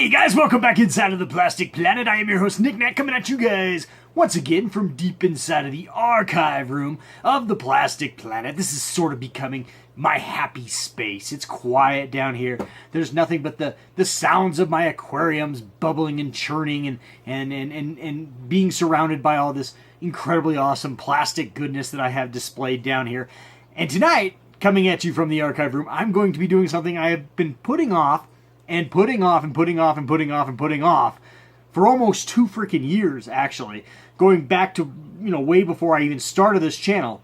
Hey guys, welcome back inside of the Plastic Planet. I am your host Nick Nack, coming at you guys once again from deep inside of the archive room of the Plastic Planet. This is sort of becoming my happy space. It's quiet down here. There's nothing but the sounds of my aquariums bubbling and churning and being surrounded by all this incredibly awesome plastic goodness that I have displayed down here. And tonight, coming at you from the archive room, I'm going to be doing something I have been putting off for almost 2 freaking years, actually. Going back to, way before I even started this channel.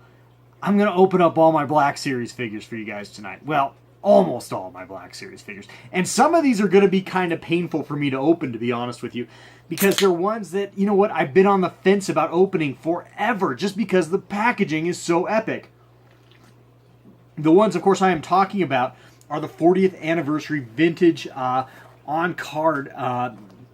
I'm going to open up all my Black Series figures for you guys tonight. Well, almost all my Black Series figures. And some of these are going to be kind of painful for me to open, to be honest with you. Because they're ones that, I've been on the fence about opening forever, just because the packaging is so epic. The ones, of course, I am talking about are the 40th anniversary vintage on-card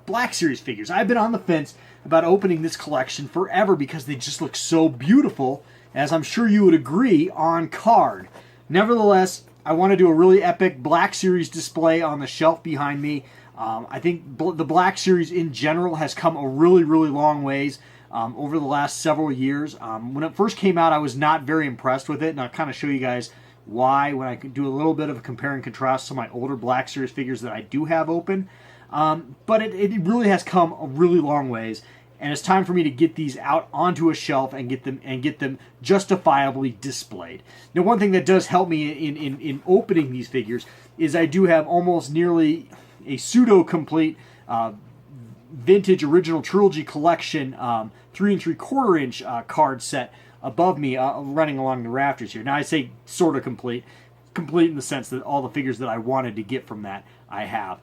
Black Series figures. I've been on the fence about opening this collection forever because they just look so beautiful, as I'm sure you would agree, on card. Nevertheless, I want to do a really epic Black Series display on the shelf behind me. I think the Black Series in general has come a really, really long ways over the last several years. When it first came out, I was not very impressed with it, and I'll kind of show you guys why when I do a little bit of a compare and contrast to my older Black Series figures that I do have open. But it really has come a really long ways, and it's time for me to get these out onto a shelf and get them justifiably displayed. Now, one thing that does help me in opening these figures is I do have almost nearly a pseudo-complete vintage original trilogy collection 3 3/4 inch card set above me, running along the rafters here. Now, I say sort of complete in the sense that all the figures that I wanted to get from that I have,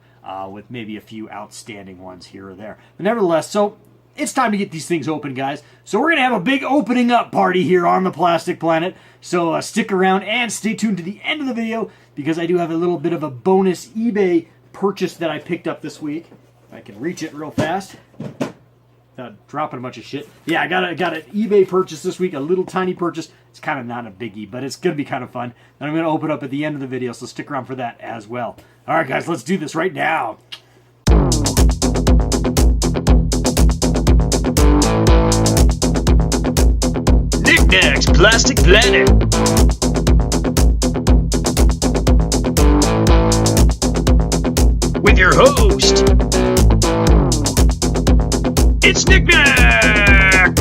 with maybe a few outstanding ones here or there. But nevertheless, so it's time to get these things open, guys. So we're going to have a big opening up party here on the Plastic Planet. So stick around and stay tuned to the end of the video, because I do have a little bit of a bonus eBay purchase that I picked up this week. If I can reach it real fast without dropping a bunch of shit. Yeah, I got an eBay purchase this week, a little tiny purchase. It's kind of not a biggie, but it's going to be kind of fun. And I'm going to open up at the end of the video, so stick around for that as well. All right, guys, let's do this right now. Nick Nack's Plastic Planet. With your host, it's Nick Nack!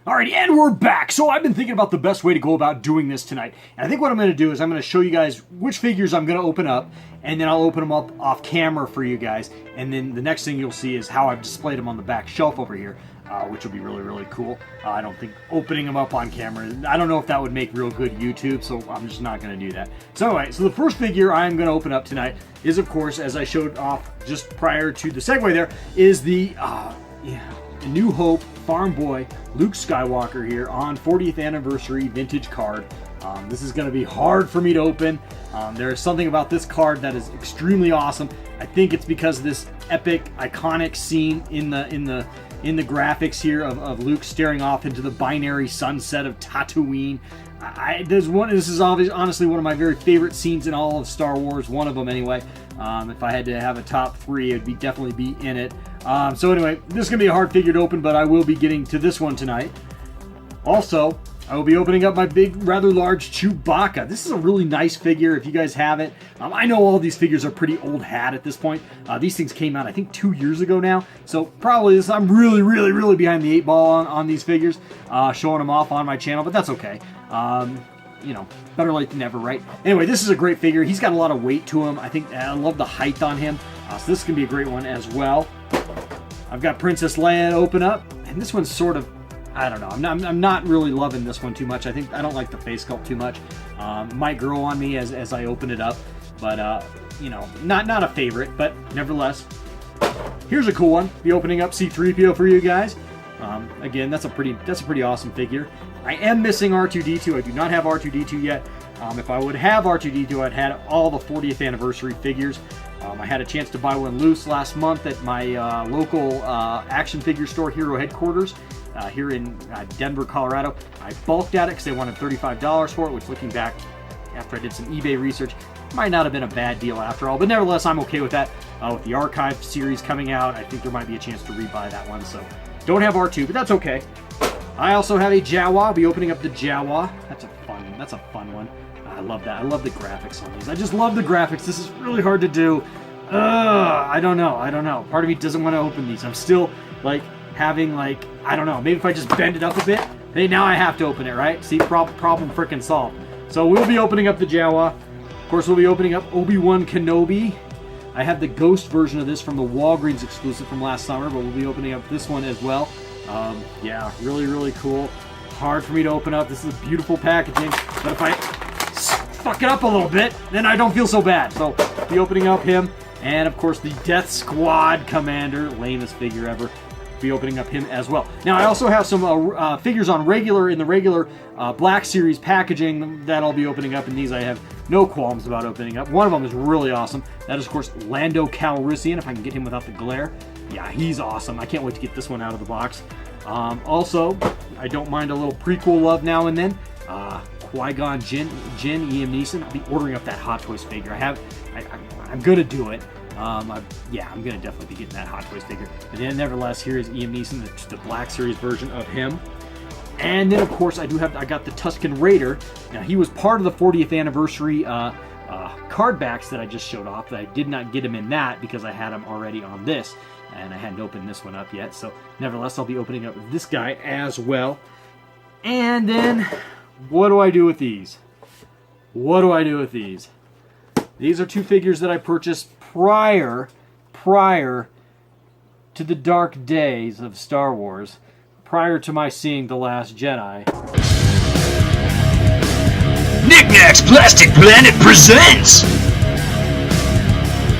Alrighty, and we're back. So I've been thinking about the best way to go about doing this tonight. And I think what I'm going to do is I'm going to show you guys which figures I'm going to open up, and then I'll open them up off camera for you guys. And then the next thing you'll see is how I've displayed them on the back shelf over here, which will be really, really cool. I don't think opening them up on camera, I don't know if that would make real good YouTube, so I'm just not going to do that. So anyway, so the first figure I'm going to open up tonight is, of course, as I showed off just prior to the segue there, is the New Hope Farm Boy Luke Skywalker here on 40th anniversary vintage card. This is going to be hard for me to open. There is something about this card that is extremely awesome. I think it's because of this epic, iconic scene in the graphics here of Luke staring off into the binary sunset of Tatooine. This is honestly one of my very favorite scenes in all of Star Wars, one of them anyway. If I had to have a top 3, it would definitely be in it. So anyway, this is going to be a hard figure to open, but I will be getting to this one tonight. Also, I will be opening up my big, rather large Chewbacca. This is a really nice figure if you guys have it. I know all these figures are pretty old hat at this point. These things came out, I think, 2 years ago now. So probably I'm really, really, really behind the 8 ball on these figures, showing them off on my channel, but that's okay. Better late than never, right? Anyway, this is a great figure. He's got a lot of weight to him. I love the height on him. So this can be a great one as well. I've got Princess Leia to open up, and this one's sort of, I don't know. I'm not really loving this one too much. I don't like the face sculpt too much. Might grow on me as I open it up, but not a favorite. But nevertheless, here's a cool one. Be opening up C-3PO for you guys. Again, that's a pretty awesome figure. I am missing R2-D2. I do not have R2-D2 yet. If I would have R2-D2, I'd had all the 40th anniversary figures. I had a chance to buy one loose last month at my local action figure store, Hero Headquarters, here in Denver, Colorado. I bulked at it because they wanted $35 for it, which, looking back after I did some eBay research, might not have been a bad deal after all. But nevertheless, I'm okay with that. With the Archive series coming out, I think there might be a chance to rebuy that one. So don't have R2, but that's okay. I also have a Jawa. I'll be opening up the Jawa. That's a fun one. I love that. I love the graphics on these. I just love the graphics. This is really hard to do. I don't know. Part of me doesn't want to open these. I'm still like having like, I don't know. Maybe if I just bend it up a bit. Hey, now I have to open it, right? See, problem freaking solved. So we'll be opening up the Jawa. Of course, we'll be opening up Obi-Wan Kenobi. I have the Ghost version of this from the Walgreens exclusive from last summer, but we'll be opening up this one as well. Yeah, really cool. Hard for me to open up. This is a beautiful packaging, but if I fuck it up a little bit, then I don't feel so bad. So, be opening up him, and of course the Death Squad Commander, lamest figure ever. Be opening up him as well. Now, I also have some figures on in the regular Black Series packaging that I'll be opening up, and these I have no qualms about opening up. One of them is really awesome. That is, of course, Lando Calrissian, if I can get him without the glare. Yeah, he's awesome. I can't wait to get this one out of the box. Also, I don't mind a little prequel love now and then. Qui-Gon Jinn, Liam Neeson. I'll be ordering up that Hot Toys figure. I'm gonna do it. Yeah, I'm gonna definitely be getting that Hot Toys figure. But then, nevertheless, here is Liam Neeson, the Black Series version of him. And then, of course, I got the Tusken Raider. Now, he was part of the 40th anniversary card backs that I just showed off. But I did not get him in that because I had him already on this, and I hadn't opened this one up yet. So, nevertheless, I'll be opening up this guy as well. And then, what do I do with these? These are two figures that I purchased prior to the dark days of Star Wars, prior to my seeing The Last Jedi. Knickknacks Plastic Planet presents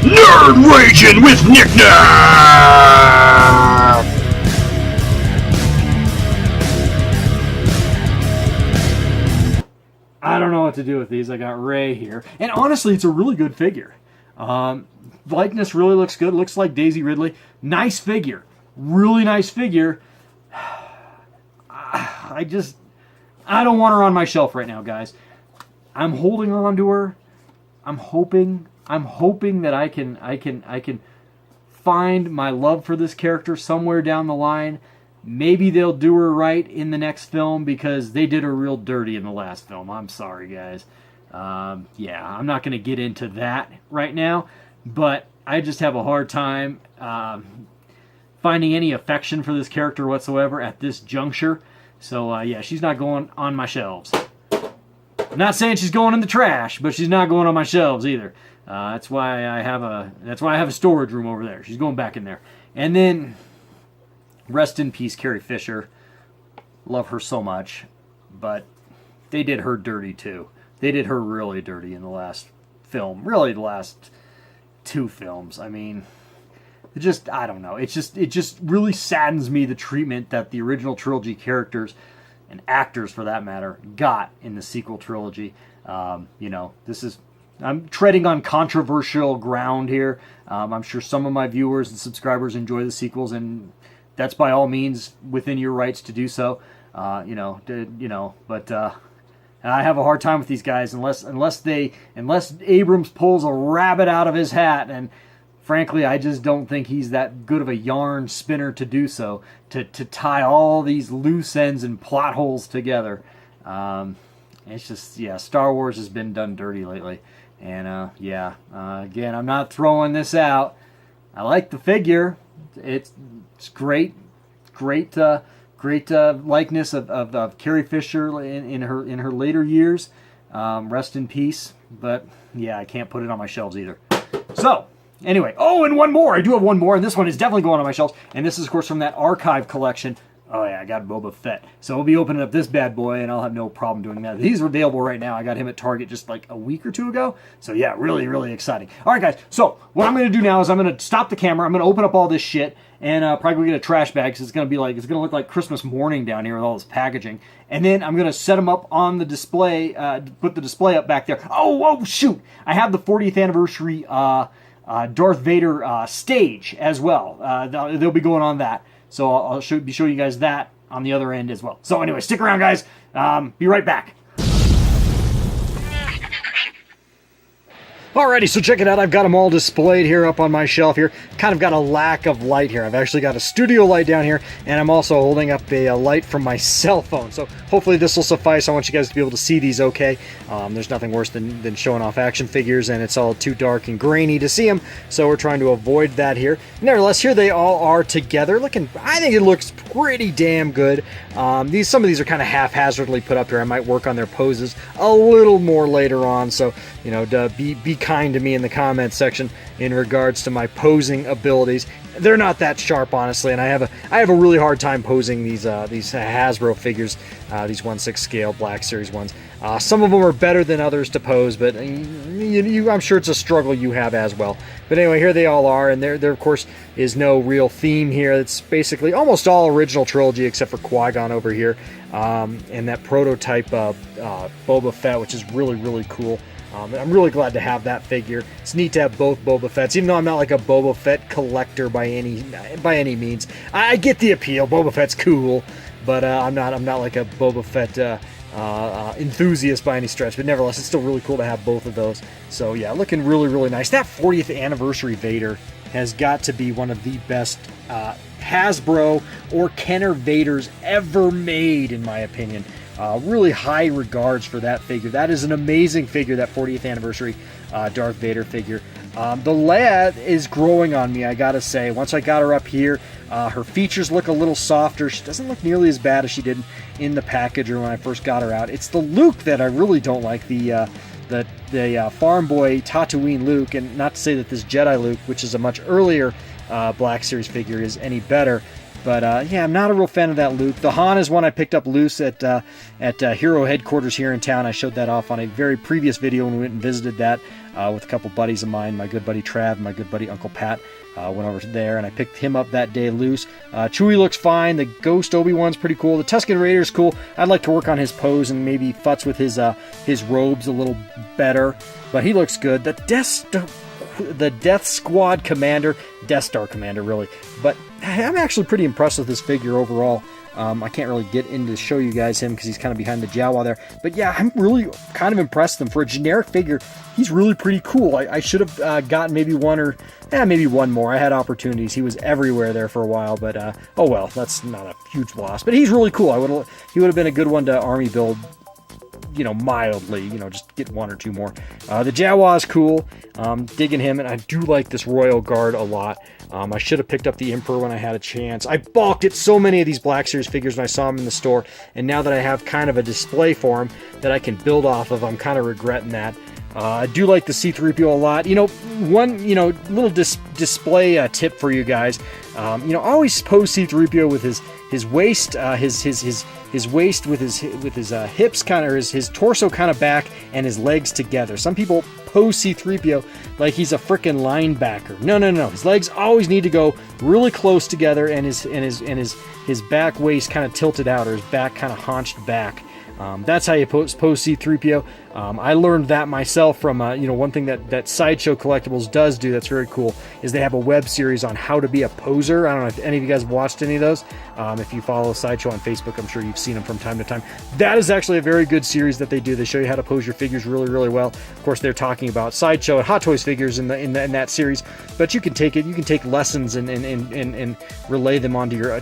Nerd Raging with Knickknack! I don't know what to do with these. I got Rey here. And honestly, it's a really good figure. Likeness really looks good. Looks like Daisy Ridley. Nice figure. Really nice figure. I don't want her on my shelf right now, guys. I'm holding on to her. I'm hoping that I can find my love for this character somewhere down the line. Maybe they'll do her right in the next film because they did her real dirty in the last film. I'm sorry, guys. Yeah, I'm not going to get into that right now, but I just have a hard time finding any affection for this character whatsoever at this juncture. So, yeah, she's not going on my shelves. I'm not saying she's going in the trash, but she's not going on my shelves either. That's why I have a storage room over there. She's going back in there. And then, rest in peace, Carrie Fisher. Love her so much, but they did her dirty too. They did her really dirty in the last film. Really, the last two films. I mean, I don't know. It just really saddens me, the treatment that the original trilogy characters and actors, for that matter, got in the sequel trilogy. You know, I'm treading on controversial ground here. I'm sure some of my viewers and subscribers enjoy the sequels, and that's by all means within your rights to do so. But I have a hard time with these guys unless Abrams pulls a rabbit out of his hat, and frankly, I just don't think he's that good of a yarn spinner to do so, to tie all these loose ends and plot holes together. It's just, yeah, Star Wars has been done dirty lately. And, again, I'm not throwing this out. I like the figure. It's great likeness of Carrie Fisher in her later years. Rest in peace. But, yeah, I can't put it on my shelves either. So, anyway, and one more. I do have one more, and this one is definitely going on my shelves. And this is, of course, from that archive collection Oh yeah, I got Boba Fett. So we'll be opening up this bad boy, and I'll have no problem doing that. These are available right now. I got him at Target just like a week or two ago. So yeah, really, really exciting. All right, guys. So what I'm going to do now is I'm going to stop the camera. I'm going to open up all this shit, and probably get a trash bag because it's going to look like Christmas morning down here with all this packaging. And then I'm going to set them up on the display, put the display up back there. Oh, shoot. I have the 40th anniversary Darth Vader stage as well. They'll be going on that. So I'll be showing you guys that on the other end as well. So anyway, stick around, guys. Be right back. Alrighty, so check it out. I've got them all displayed here up on my shelf here. Kind of got a lack of light here. I've actually got a studio light down here, and I'm also holding up a light from my cell phone. So hopefully this will suffice. I want you guys to be able to see these okay. There's nothing worse than showing off action figures, and it's all too dark and grainy to see them. So we're trying to avoid that here. Nevertheless, here they all are together. I think it looks pretty damn good. Some of these are kind of haphazardly put up here. I might work on their poses a little more later on. So, you know, be kind to me in the comments section in regards to my posing abilities. They're not that sharp, honestly, and I have a really hard time posing these Hasbro figures, these 1/6 scale Black Series ones. Some of them are better than others to pose, but I'm sure it's a struggle you have as well. But anyway, here they all are, and there of course is no real theme here. It's basically almost all original trilogy except for Qui-Gon over here, and that prototype Boba Fett, which is really, really cool. I'm really glad to have that figure. It's neat to have both Boba Fetts, even though I'm not like a Boba Fett collector by any means. I get the appeal. Boba Fett's cool, but I'm not like a Boba Fett enthusiast by any stretch. But nevertheless, it's still really cool to have both of those. So yeah, looking really, really nice. That 40th anniversary Vader has got to be one of the best Hasbro or Kenner Vaders ever made, in my opinion. Really high regards for that figure. That is an amazing figure, that 40th anniversary Darth Vader figure. The Leia is growing on me, I gotta say. Once I got her up here, her features look a little softer. She doesn't look nearly as bad as she did in the package or when I first got her out. It's the Luke that I really don't like, the farm boy Tatooine Luke, and not to say that this Jedi Luke, which is a much earlier Black Series figure, is any better. But yeah, I'm not a real fan of that Luke. The Han is one I picked up loose at Hero headquarters here in town. I showed that off on a very previous video when we went and visited that with a couple buddies of mine. My good buddy Trav, my good buddy Uncle Pat went over there, and I picked him up that day loose. Chewie looks fine. The Ghost Obi-Wan's pretty cool. The Tusken Raider's cool. I'd like to work on his pose and maybe futz with his robes a little better, but he looks good. The Death Squad Commander, Death Star Commander, really. But I'm actually pretty impressed with this figure overall. I can't really get in to show you guys him because he's kind of behind the Jawa there. But yeah, I'm really kind of impressed with him. For a generic figure, he's really pretty cool. I should have gotten maybe maybe one more. I had opportunities. He was everywhere there for a while, but oh well, that's not a huge loss. But he's really cool. He would have been a good one to army build, you know, mildly, you know, just get one or two more. The Jawa is cool. Digging him, and I do like this Royal Guard a lot. I should have picked up the Emperor when I had a chance. I balked at so many of these Black Series figures when I saw them in the store, and now that I have kind of a display for them that I can build off of, I'm kind of regretting that. I do like the C-3PO a lot. You know, one little display tip for you guys. Always pose C-3PO with his waist, his waist with his hips kind of, or his torso kind of back, and his legs together. Some people pose C-3PO like he's a frickin' linebacker. No. His legs always need to go really close together, and his back waist kind of tilted out, or his back kind of haunched back. That's how you pose C-3PO. I learned that myself from, one thing that Sideshow Collectibles does do that's very cool is they have a web series on how to be a poser. I don't know if any of you guys have watched any of those. If you follow Sideshow on Facebook, I'm sure you've seen them from time to time. That is actually a very good series that they do. They show you how to pose your figures really, really well. Of course, they're talking about Sideshow and Hot Toys figures in that series, but you can take lessons and relay them onto your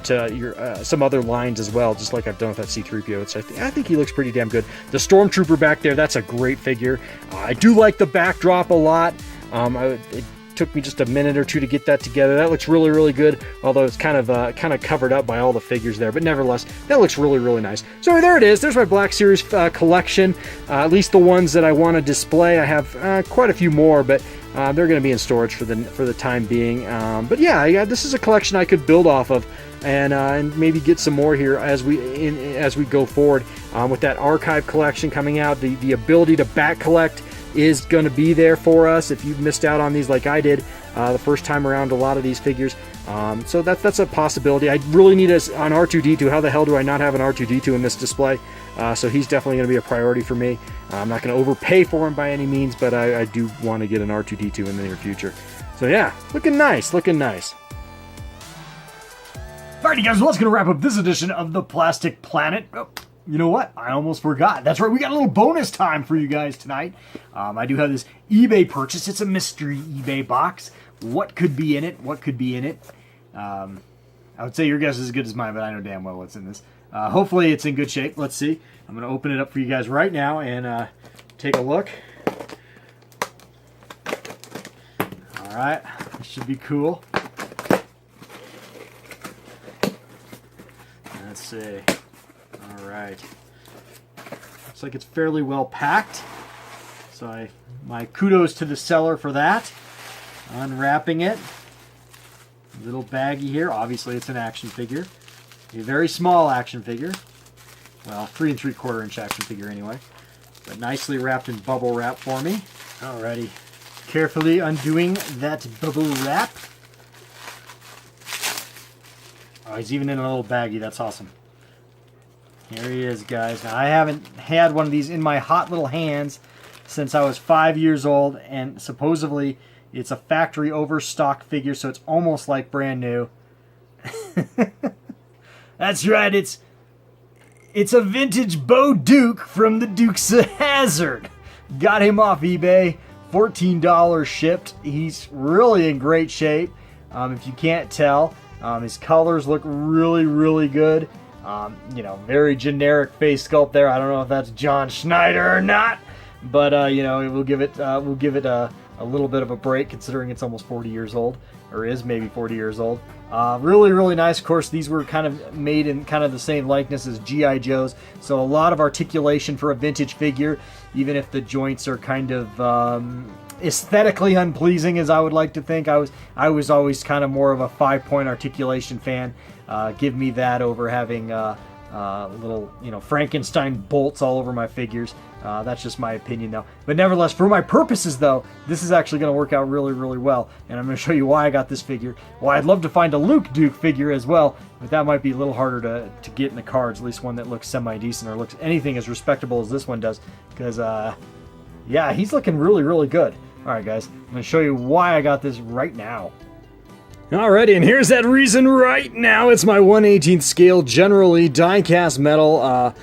some other lines as well, just like I've done with that C-3PO. So I think he looks pretty damn good. The Stormtrooper back there, that's a great figure. I do like the backdrop a lot. It took me just a minute or two to get that together. That looks really, really good, although it's kind of covered up by all the figures there. But nevertheless, that looks really, really nice. So there it is. There's my Black Series collection, at least the ones that I want to display. I have quite a few more, but they're going to be in storage for the time being. But yeah, this is a collection I could build off of and maybe get some more here as we go forward with that archive collection coming out. The ability to back collect is going to be there for us if you've missed out on these like I did the first time around a lot of these figures. So that's a possibility. I really need an R2-D2. How the hell do I not have an R2-D2 in this display? So he's definitely going to be a priority for me. I'm not going to overpay for him by any means, but I do want to get an R2-D2 in the near future. So yeah, looking nice, looking nice. Alrighty guys, well, that's going to wrap up this edition of the Plastic Planet. Oh, you know what? I almost forgot. That's right, we got a little bonus time for you guys tonight. I do have this eBay purchase. It's a mystery eBay box. What could be in it? What could be in it? I would say your guess is as good as mine, but I know damn well what's in this. Hopefully it's in good shape. Let's see. I'm going to open it up for you guys right now and take a look. Alright, this should be cool. Let's see. Alright. Looks like it's fairly well packed. So my kudos to the seller for that. Unwrapping it. Little baggie here. Obviously it's an action figure. A very small action figure. Well, 3 3/4 inch action figure anyway. But nicely wrapped in bubble wrap for me. Alrighty. Carefully undoing that bubble wrap. Oh, he's even in a little baggie. That's awesome. Here he is, guys. Now, I haven't had one of these in my hot little hands since I was 5 years old, and supposedly it's a factory overstock figure, so it's almost like brand new. That's right, it's a vintage Bo Duke from the Dukes of Hazzard. Got him off eBay, $14 shipped. He's really in great shape. If you can't tell, his colors look really, really good. You know, very generic face sculpt there. I don't know if that's John Schneider or not, but you know, we'll give it a little bit of a break considering it's almost 40 years old, or is maybe 40 years old. Really, really nice. Of course, these were kind of made in kind of the same likeness as G.I. Joe's, so a lot of articulation for a vintage figure, even if the joints are kind of aesthetically unpleasing, as I would like to think. I was always kind of more of a 5-point articulation fan. Give me that over having little, you know, Frankenstein bolts all over my figures. That's just my opinion, though. But nevertheless, for my purposes, though, this is actually going to work out really, really well. And I'm going to show you why I got this figure. Well, I'd love to find a Luke Duke figure as well, but that might be a little harder to get in the cards, at least one that looks semi-decent or looks anything as respectable as this one does. Because, yeah, he's looking really, really good. All right, guys, I'm going to show you why I got this right now. Alrighty, and here's that reason right now. It's my 1/18 scale, generally die-cast metal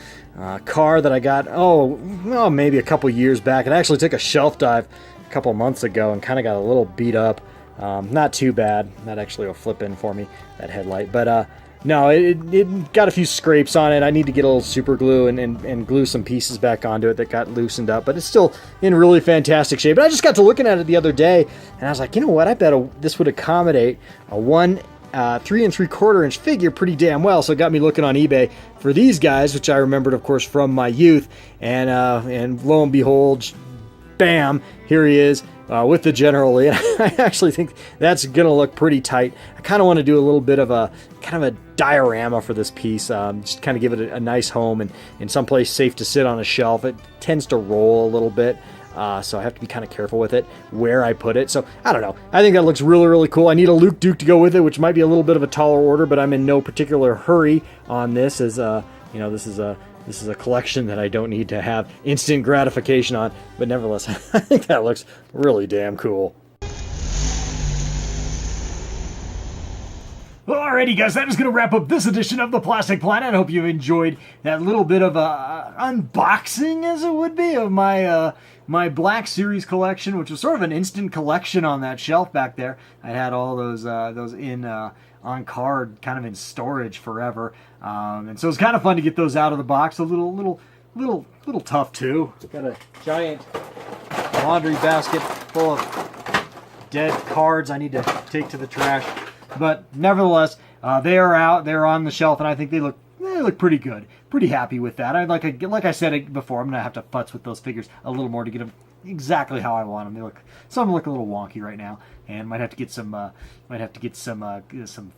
car that I got, maybe a couple years back. It actually took a shelf dive a couple months ago and kind of got a little beat up. Not too bad. That actually will flip in for me, that headlight. But no, it got a few scrapes on it. I need to get a little super glue and glue some pieces back onto it that got loosened up. But it's still in really fantastic shape. And I just got to looking at it the other day, and I was like, you know what? I bet this would accommodate a 3 3/4 inch figure pretty damn well. So it got me looking on eBay for these guys, which I remembered, of course, from my youth. And lo and behold, bam, here he is. With the General Lee. I actually think that's going to look pretty tight. I kind of want to do a little bit of a kind of a diorama for this piece, just kind of give it a nice home and in some place safe to sit on a shelf. It tends to roll a little bit, so I have to be kind of careful with it, where I put it. So, I don't know. I think that looks really, really cool. I need a Luke Duke to go with it, which might be a little bit of a taller order, but I'm in no particular hurry on this, as, you know, this is a collection that I don't need to have instant gratification on, but nevertheless, I think that looks really damn cool. Well, alrighty, guys, that is going to wrap up this edition of the Plastic Planet. I hope you've enjoyed that little bit of a unboxing, as it would be, of my my Black Series collection, which was sort of an instant collection on that shelf back there. I had all those in on card, kind of in storage forever, and so it's kind of fun to get those out of the box. A little tough too. Got a giant laundry basket full of dead cards I need to take to the trash. But nevertheless, they are out. They're on the shelf, and I think they look pretty good. Pretty happy with that. Like I said before, I'm gonna have to futz with those figures a little more to get them exactly how I want them. Some of them look a little wonky right now, and might have to get some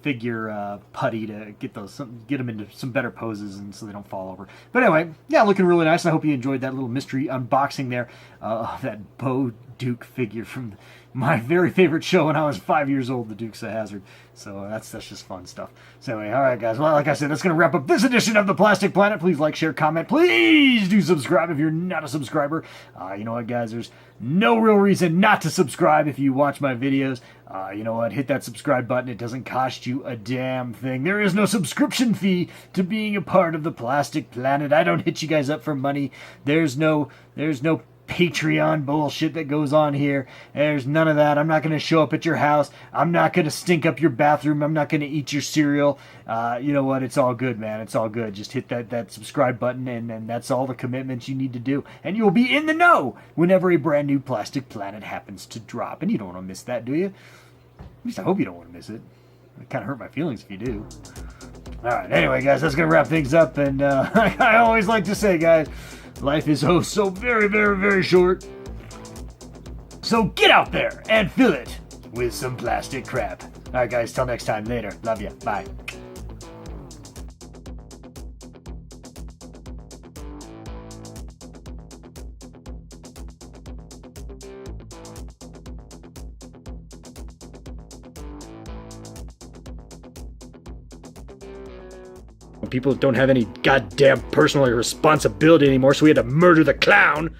figure putty to get them into some better poses, and so they don't fall over. But anyway, yeah, looking really nice. I hope you enjoyed that little mystery unboxing there of that Bo Duke figure from my very favorite show when I was 5 years old, the Dukes of Hazzard. So that's just fun stuff. So anyway, all right, guys. Well, like I said, that's going to wrap up this edition of the Plastic Planet. Please like, share, comment. Please do subscribe if you're not a subscriber. You know what, guys? There's no real reason not to subscribe if you watch my videos. You know what? Hit that subscribe button. It doesn't cost you a damn thing. There is no subscription fee to being a part of the Plastic Planet. I don't hit you guys up for money. There's no Patreon bullshit that goes on here. There's none of that. I'm not going to show up at your house. I'm not going to stink up your bathroom. I'm not going to eat your cereal. You know what? It's all good, man. It's all good. Just hit that subscribe button, and that's all the commitments you need to do. And you'll be in the know whenever a brand new Plastic Planet happens to drop. And you don't want to miss that, do you? At least I hope you don't want to miss it. It kind of hurt my feelings if you do. All right. Anyway, guys, that's going to wrap things up. And I always like to say, guys, life is oh so very, very, very short. So get out there and fill it with some plastic crap. All right, guys, till next time. Later. Love you. Bye. People don't have any goddamn personal responsibility anymore, so we had to murder the clown.